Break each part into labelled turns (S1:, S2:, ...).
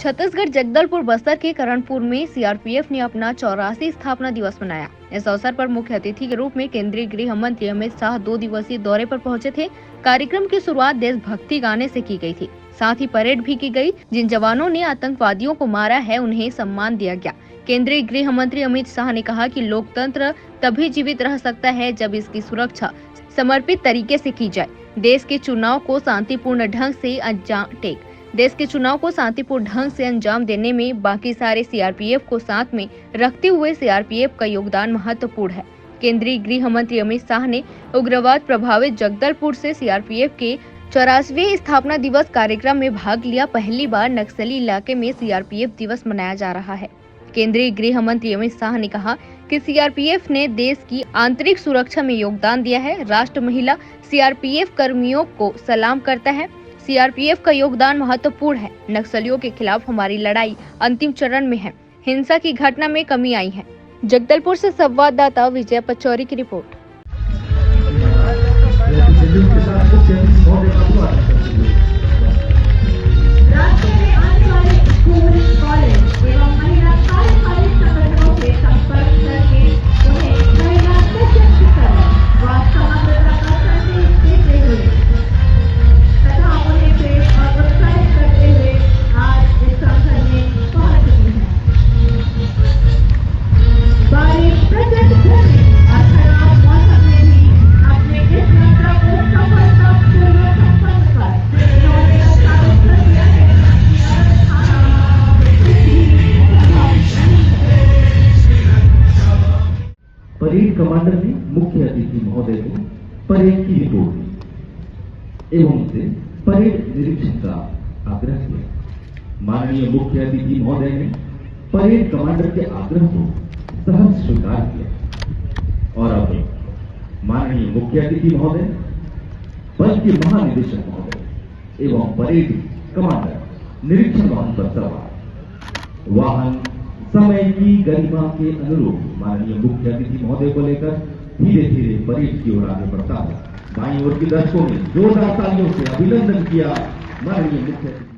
S1: छत्तीसगढ़ जगदलपुर बस्तर के करणपुर में सीआरपीएफ ने अपना 84 स्थापना दिवस मनाया। इस अवसर पर मुख्य अतिथि के रूप में केंद्रीय गृह मंत्री अमित शाह 2 दिवसीय दौरे पर पहुंचे थे। कार्यक्रम की शुरुआत देशभक्ति गाने से की गई थी। साथ ही परेड भी की गई। जिन जवानों ने आतंकवादियों को मारा है उन्हें सम्मान दिया गया। केंद्रीय गृह मंत्री अमित शाह ने कहा कि लोकतंत्र तभी जीवित रह सकता है जब इसकी सुरक्षा समर्पित तरीके से की जाए। देश के चुनाव को शांतिपूर्ण ढंग से अंजाम देने में बाकी सारे सीआरपीएफ को साथ में रखते हुए सीआरपीएफ का योगदान महत्वपूर्ण है। केंद्रीय गृह मंत्री अमित शाह ने उग्रवाद प्रभावित जगदलपुर से सीआरपीएफ के 84वें स्थापना दिवस कार्यक्रम में भाग लिया। पहली बार नक्सली इलाके में सीआरपीएफ दिवस मनाया जा रहा है। केंद्रीय गृह मंत्री अमित शाह ने कहा कि सीआरपीएफ ने देश की आंतरिक सुरक्षा में योगदान दिया है। राष्ट्र महिला सीआरपीएफ कर्मियों को सलाम करता है। सीआरपीएफ का योगदान महत्वपूर्ण है। नक्सलियों के खिलाफ हमारी लड़ाई अंतिम चरण में है। हिंसा की घटना में कमी आई है। जगदलपुर से संवाददाता विजय पचौरी की रिपोर्ट।
S2: परेड कमांडर ने मुख्य अतिथि महोदय को परेड की रिपोर्ट दी एवं उनसे परेड निरीक्षण का आग्रह किया। माननीय मुख्य अतिथि महोदय ने परेड कमांडर के आग्रह को सहर्ष स्वीकार किया और अब माननीय मुख्य अतिथि महोदय, बल के महानिदेशक महोदय एवं परेड कमांडर निरीक्षण वाहन पर सवार वाहन समय की गरिमा के अनुरूप माननीय मुख्य अतिथि महोदय को लेकर धीरे धीरे परेड की ओर आगे बढ़ता है। बाईं ओर के दर्शकों ने जोरदार तालियों से अभिनंदन किया माननीय मुख्य अतिथि।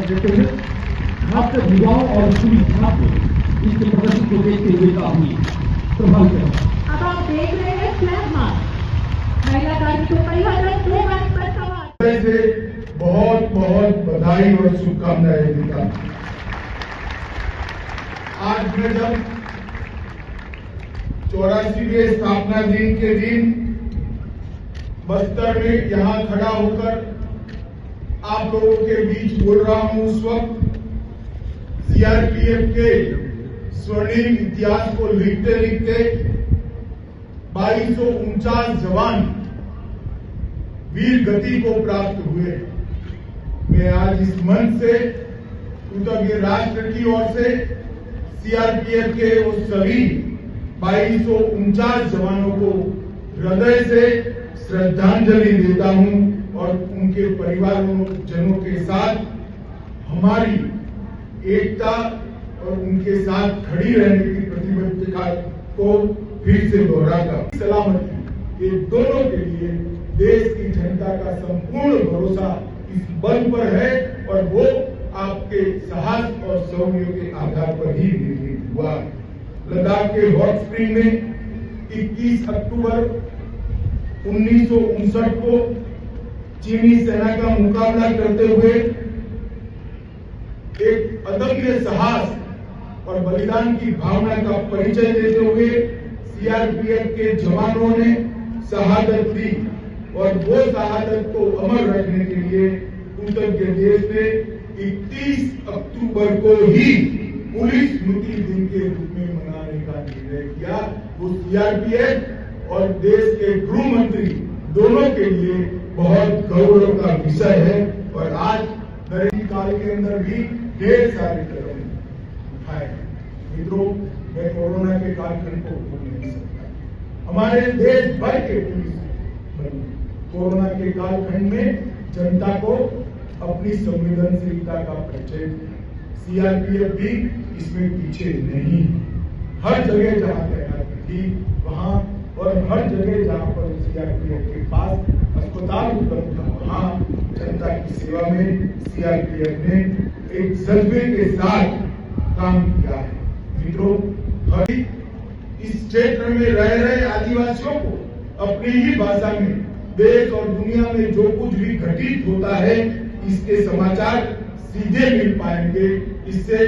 S2: देते हुए खासकर युवाओं और स्कूली छात्र इस प्रदर्शन को देखते हुए काफी प्रभावित है।
S3: अब आप देख रहे हैं फ्लैग मार्च, महिला कार्मिकों परिवहन फ्लैग पर सवार
S4: से बहुत बहुत बधाई और शुभकामनाएं देता हूं। आज मैं जब 84वें स्थापना दिन के दिन बस्तर में यहाँ खड़ा होकर आप लोगों के बीच बोल रहा हूं, उस वक्त सीआरपीएफ के स्वर्णिम इतिहास को लिखते लिखते 2249 जवान वीर गति को प्राप्त हुए। मैं आज इस मंच से कृतज्ञ राष्ट्र की ओर से सीआरपीएफ के उस सभी 2249 जवानों को हृदय से श्रद्धांजलि देता हूं और उनके परिवारों जनों के साथ हमारी एकता और उनके साथ खड़ी रहने की प्रतिबद्धता को फिर से दोहराता। सलामती ये दोनों के लिए देश की जनता का संपूर्ण भरोसा इस बल पर है और वो आपके साहस और शौर्य के आधार पर ही निर्मित हुआ। लद्दाख के हॉट स्प्रिंग में 21 अक्टूबर 1959 को चीनी सेना का मुकाबला करते हुए एक अदम्य साहस और बलिदान की भावना का परिचय देते हुए सीआरपीएफ के जवानों ने शहादत दी और वो शहादत को अमर रखने के लिए कृतज्ञ देश ने 31 अक्टूबर को ही पुलिस स्मृति दिन के रूप में मनाने का निर्णय किया। वो सीआरपीएफ और देश के गृह मंत्री दोनों के लिए बहुत गौरव का विषय है और आज नरेंद्र काल के अंदर भी ढेर सारे कदम उठाए। मित्रों, मैं कोरोना के कालखंड को भूल नहीं सकता। हमारे देश भर के पुलिस कोरोना के कालखंड में जनता को अपनी संवेदनशीलता का परिचय दिया। सीआरपीएफ भी इसमें पीछे नहीं। हर जगह जहां तैनाती थी वहां और हर जगह जहां पर सीआरपीएफ के पास अस्पताल उपलब्ध था वहां जनता की सेवा में सीआरपीएफ ने एक जज्बे के साथ काम किया है। मित्रों, इस क्षेत्र में रह रहे आदिवासियों को अपनी ही भाषा में देश और दुनिया में जो कुछ भी घटित होता है इसके समाचार सीधे मिल पाएंगे। इससे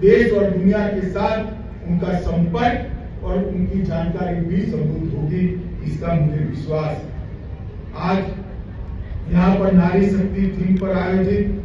S4: देश और दुनिया के साथ उनका संपर्क और उनकी जानकारी भी समृद्ध होगी, इसका मुझे विश्वास है। आज यहाँ पर नारी शक्ति थीम पर आयोजित